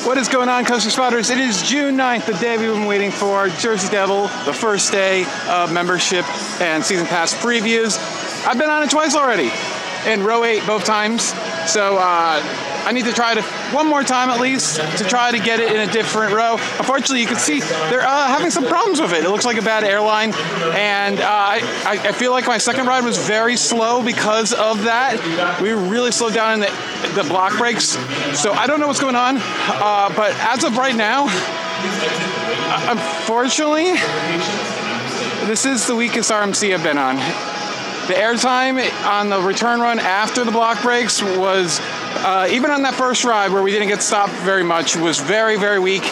What is going on, Coaster Spotters? It is June 9th, the day we've been waiting for. Jersey Devil, the first day of membership and season pass previews. I've been on it twice already, in row 8 both times. So I need to try it one more time at least to try to get it in a different row. Unfortunately, you can see they're having some problems with it. It looks like a bad airline, and I feel like my second ride was very slow because of that. We really slowed down in the block brakes, so I don't know what's going on. But as of right now, unfortunately, this is the weakest RMC I've been on. The airtime on the return run after the block brakes was, even on that first ride where we didn't get stopped very much, was very, very weak.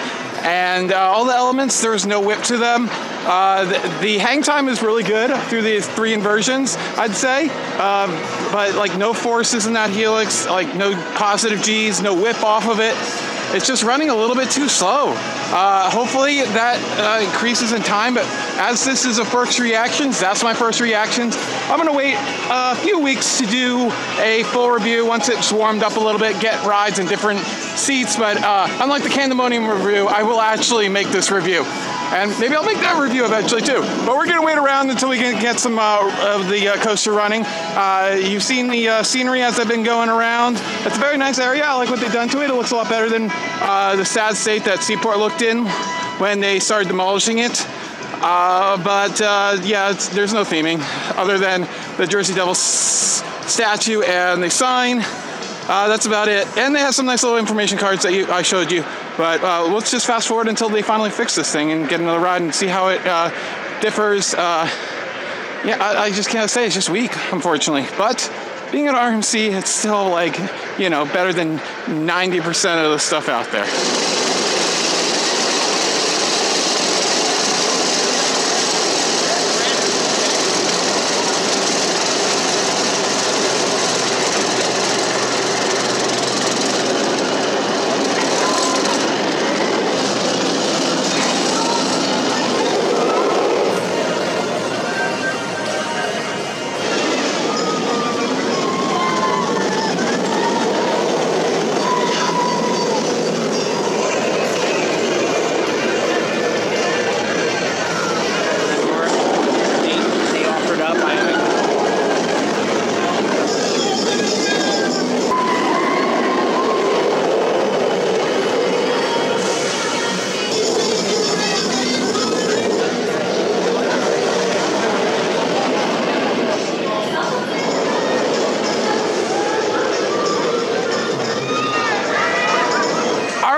And all the elements, there was no whip to them. The hang time is really good through these 3 inversions, I'd say. But like no forces in that helix, like no positive Gs, no whip off of it. It's just running a little bit too slow. Hopefully that increases in time, but as this is a first reactions, that's my first reactions. I'm gonna wait a few weeks to do a full review once it's warmed up a little bit, get rides in different seats, but unlike the Candemonium review, I will actually make this review. And maybe I'll make that review eventually too. But we're gonna wait around until we can get some of the coaster running. You've seen the scenery as I've been going around. It's a very nice area. I like what they've done to it. It looks a lot better than the sad state that Seaport looked in when they started demolishing it. Yeah, there's no theming other than the Jersey Devil statue and the sign. That's about it. And they have some nice little information cards that I showed you. But let's just fast forward until they finally fix this thing and get another ride and see how it differs. Yeah, I just can't say. It's just weak, unfortunately. But being an RMC, it's still like, you know, better than 90% of the stuff out there.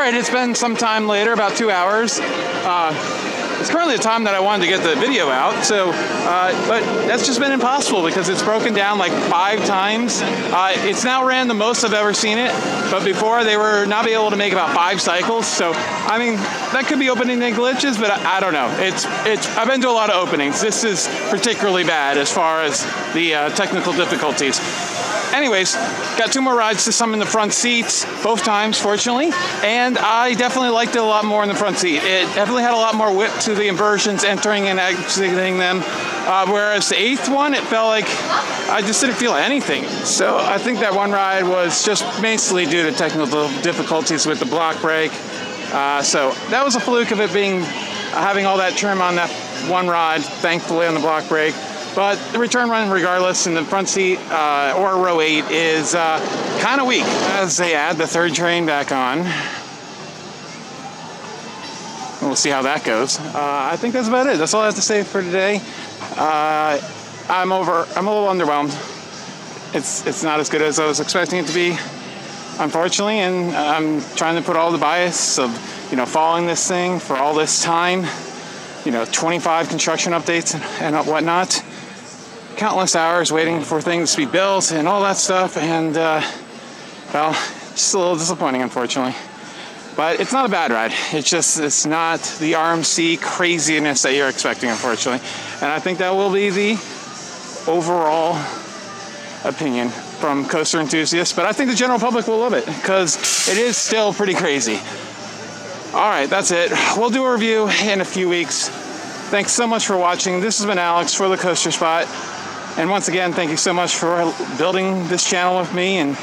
It's been some time later, about 2 hours. It's currently the time that I wanted to get the video out, so, but that's just been impossible because it's broken down like 5 times. It's now ran the most I've ever seen it, but before they were not able to make about 5 cycles, so, I mean, that could be opening and glitches, but I don't know. I've been to a lot of openings. This is particularly bad as far as the technical difficulties. Anyways, got 2 more rides, this time in the front seats, both times, fortunately, and I definitely liked it a lot more in the front seat. It definitely had a lot more whip to the inversions, entering and exiting them, whereas the 8th one, it felt like I just didn't feel anything. So I think that one ride was just basically due to technical difficulties with the block brake. So that was a fluke of it having all that trim on that one ride, thankfully on the block brake. But the return run, regardless, in the front seat or row 8 is kind of weak as they add the 3rd train back on. We'll see how that goes. I think that's about it. That's all I have to say for today. I'm a little underwhelmed. It's not as good as I was expecting it to be, unfortunately, and I'm trying to put all the bias of, you know, following this thing for all this time, you know, 25 construction updates and whatnot. Countless hours waiting for things to be built and all that stuff, and well, just a little disappointing, unfortunately. But it's not a bad ride. It's not the RMC craziness that you're expecting, unfortunately. And I think that will be the overall opinion from coaster enthusiasts. But I think the general public will love it because it is still pretty crazy. All right, that's it. We'll do a review in a few weeks. Thanks so much for watching. This has been Alex for the Coaster Spot. And once again, thank you so much for building this channel with me and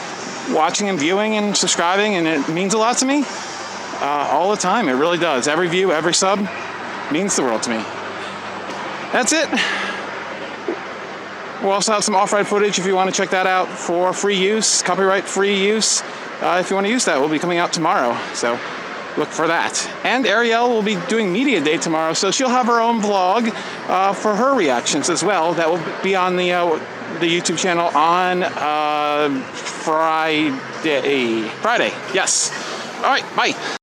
watching and viewing and subscribing, and it means a lot to me. all the time. It really does. Every view, every sub means the world to me. That's it. We'll also have some off-ride footage if you want to check that out for free use, copyright-free use. If you want to use that, will be coming out tomorrow. So look for that. And Ariel will be doing Media Day tomorrow, so she'll have her own vlog for her reactions as well. That will be on the YouTube channel on Friday. Yes. All right, bye.